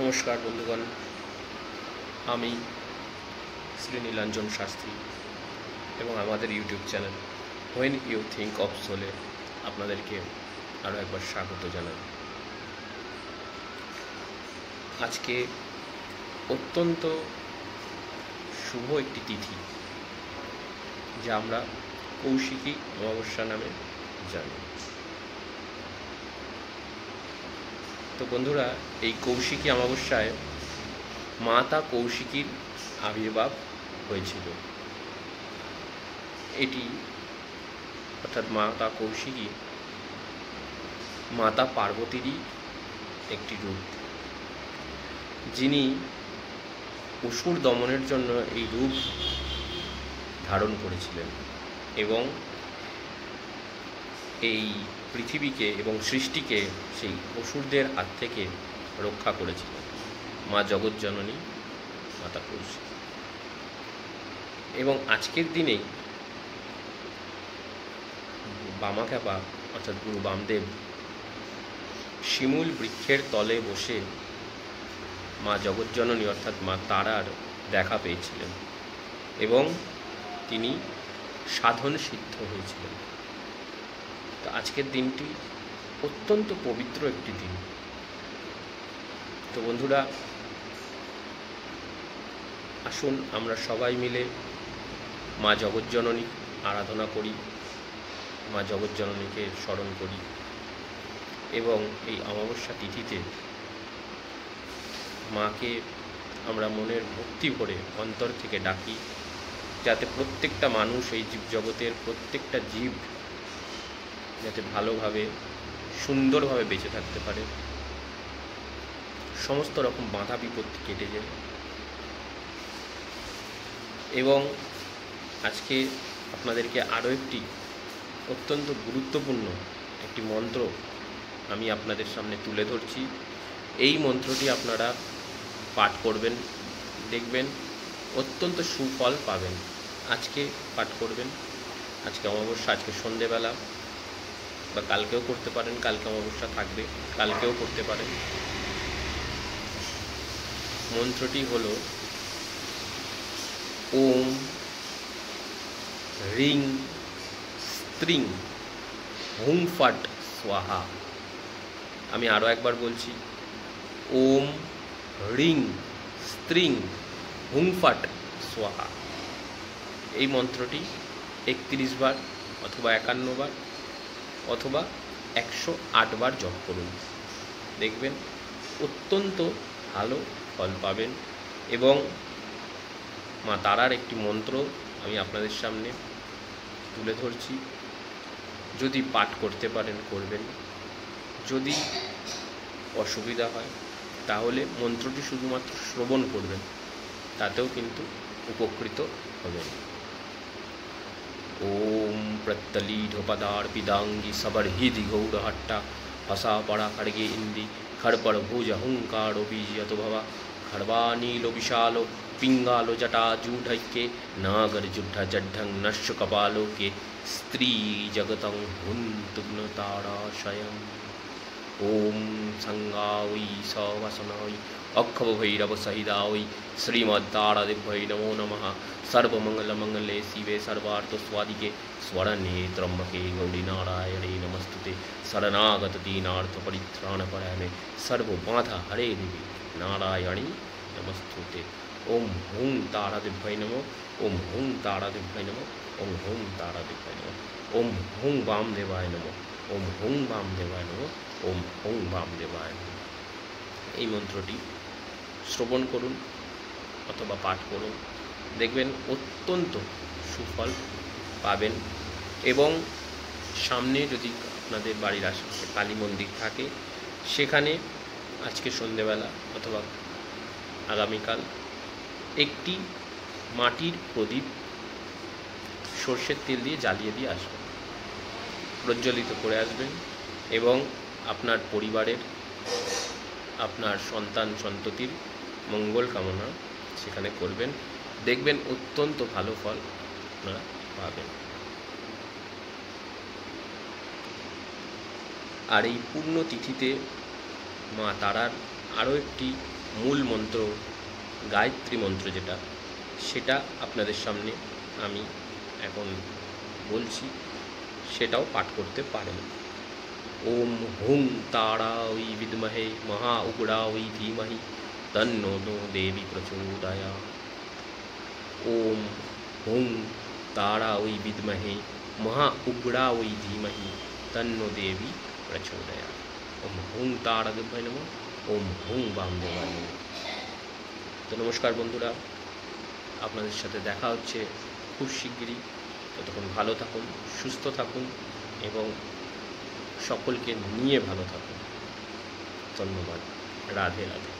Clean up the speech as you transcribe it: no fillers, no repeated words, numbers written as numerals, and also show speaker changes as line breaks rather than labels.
নমস্কার বন্ধুগণ, আমি শ্রী নীলাঞ্জন শাস্ত্রী এবং আমাদের YouTube channel when you think of সোলে আপনাদেরকে আরও একবার স্বাগত জানাই। আজকে অত্যন্ত শুভ একটি তিথি, যা আমরা কৌশিকী অমাবস্যা নামে জানি। তো বন্ধুরা, এই কৌশিকী অমাবস্যায় মাতা কৌশিকীর আবির্ভাব হয়েছিল। এটি অর্থাৎ মাতা কৌশিকী মাতা পার্বতীরই একটি রূপ, যিনি অসুর দমনের জন্য এই রূপ ধারণ করেছিলেন এবং এই পৃথিবীকে এবং সৃষ্টিকে সেই অসুরদের হাত থেকে রক্ষা করেছিলেন মা জগৎজননী মাতা কৌশিকী। এবং আজকের দিনেই বামাখ্যাপা অর্থাৎ গুরু বামদেব শিমুল বৃক্ষের তলে বসে মা জগৎজননী অর্থাৎ মা তারার দেখা পেয়েছিলেন এবং তিনি সাধন সিদ্ধ হয়েছিলেন। তো আজকের দিনটি অত্যন্ত পবিত্র একটি দিন। তো বন্ধুরা, আসুন আমরা সবাই মিলে মা জগৎজননী আরাধনা করি, মা জগৎজননীকে স্মরণ করি এবং এই অমাবস্যা তিথিতে মাকে আমরা মনের ভক্তি ভরে অন্তর থেকে ডাকি, যাতে প্রত্যেকটা মানুষ, এই জীবজগতের প্রত্যেকটা জীব যাতে ভালোভাবে সুন্দরভাবে বেঁচে থাকতে পারে, সমস্ত রকম বাধা বিপত্তি কেটে যায়। এবং আজকে আপনাদেরকে আরও একটি অত্যন্ত গুরুত্বপূর্ণ একটি মন্ত্র আমি আপনাদের সামনে তুলে ধরছি। এই মন্ত্রটি আপনারা পাঠ করবেন, দেখবেন অত্যন্ত সুফল পাবেন। আজকে পাঠ করবেন, আজকে অমাবস্যা, আজকে সন্ধেবেলা বা কালকেও করতে পারেন, কালকে অমাবস্যা থাকবে, কালকেও করতে পারেন। মন্ত্রটি হল ওম রিং স্ত্রিং হুং ফট স্বাহা। আমি আরও একবার বলছি, ওম রিং স্ত্রিং হুং ফট স্বাহা। এই মন্ত্রটি 31 বার অথবা 51 বার অথবা 108 বার জপ করুন, দেখবেন অত্যন্ত ভালো ফল পাবেন। এবং মা তারার একটি মন্ত্র আমি আপনাদের সামনে তুলে ধরছি, যদি পাঠ করতে পারেন করবেন, যদি অসুবিধা হয় তাহলে মন্ত্রটি শুধুমাত্র শ্রবণ করবেন, তাতেও কিন্তু উপকৃত হবেন। ওম প্রত্যলীঢপদার্পিদাঙ্গি সবর্হিদি গৌরহট্টা হসা পড়া খড়গে ইন্দি খড়পড় ভুজ হুঙ্কারো বীজয়ত ভবা খড়বানীল বিশাল পিঙ্গালো জটা জূঢৈকে নাগর যুদ্ধ জড্ঢং নশ্য কপালোকে স্ত্রী জগতং হুন্তুগ্ন তারাশয়ং। ওম সংজ্ঞাওই সবসনাই অক্ষব ভৈরব সহিদাওই শ্রীমদ্দারাদিভ্যৈ নমো নমঃ। सर्वमंगलमंगले शिवे सर्वार्थस्वादिके स्वरण्ये त्र्यंबके गौरी नारायणे नमस्तुते। शरणागत दीनार्थ परित्राणपरायणे सर्वबाधा हरे देवी नारायणी नमस्तुते। ओम हुं तारादिभ्यै नमः, ओम हुं तारादिभ्यै नमः, ओम हुं तारादिभ्यै नमः, ओम हुं वामदेवाय नमः, ओम हुं वामदेवाय नमः, ओम हुं वामदेवाय नमः। এই মন্ত্রটি শ্রবণ করুন অথবা পাঠ করুন, দেখবেন অত্যন্ত সুফল পাবেন। এবং সামনে যদি আপনাদের বাড়ির আশেপাশে কালী মন্দির থাকে, সেখানে আজকে সন্ধেবেলা অথবা আগামীকাল একটি মাটির প্রদীপ সর্ষের তেল দিয়ে জ্বালিয়ে দিয়ে আসবেন, প্রজ্বলিত করে আসবেন এবং আপনার পরিবারের, আপনার সন্তান সন্ততির মঙ্গল কামনা সেখানে করবেন, দেখবেন অত্যন্ত ভালো ফল আপনারা পাবেন। আর এই পূর্ণ তিথিতে মা তারার আরও একটি মূল মন্ত্র গায়ত্রী মন্ত্র যেটা, সেটা আপনাদের সামনে আমি এখন বলছি, সেটাও পাঠ করতে পারেন। ওম হুং তারাই বিদ্মহে মহা উগ্রাই ধীমহি তন্নো নো দেবী প্রচোদয়াৎ। ওম হুং তারাই বিদ্মহে মহা উগ্রাই ধীমহি তন্নো দেবী প্রচোদয়াৎ। ওম হুং তারাদেবায় নমঃ, ওম হুং বামদেবায় নমঃ। তো নমস্কার বন্ধুরা, আপনাদের সাথে দেখা হচ্ছে খুব শিগগিরই। ততক্ষণ ভালো থাকুন, সুস্থ থাকুন এবং সকলকে নিয়ে ভালো থাকুন। ধন্যবাদ। রাধে রাধে।